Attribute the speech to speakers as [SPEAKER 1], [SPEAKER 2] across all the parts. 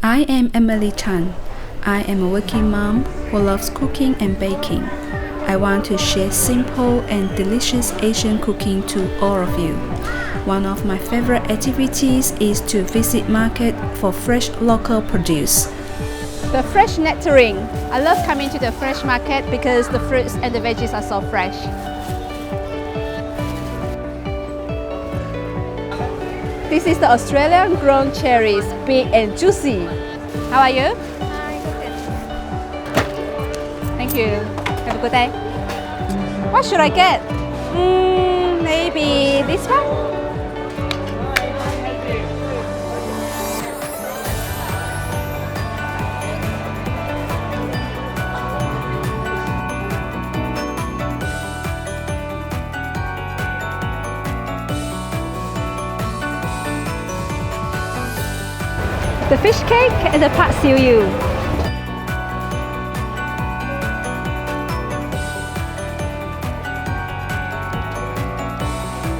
[SPEAKER 1] I am Emilee Chan. I am a working mom who loves cooking and baking. I want to share simple and delicious Asian cooking to all of you. One of my favorite activities is to visit market for fresh local produce.
[SPEAKER 2] The fresh nectaring. I love coming to the fresh market because the fruits and the veggies are so fresh. This is the Australian grown cherries, big and juicy. How are you? Thank you. Have a good day. What should I get? Maybe this one? The fish cake and the pad see ew.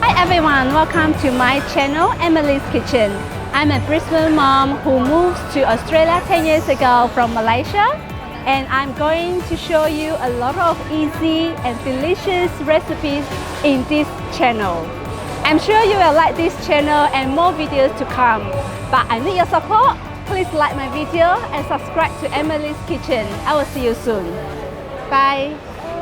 [SPEAKER 2] Hi everyone, welcome to my channel, Emilee's Kitchen. I'm a Brisbane mom who moved to Australia 10 years ago from Malaysia, and I'm going to show you a lot of easy and delicious recipes in this channel. I'm sure you will like this channel and more videos to come. But I need your support. Please like my video and subscribe to Emilee's Kitchen. I will see you soon. Bye.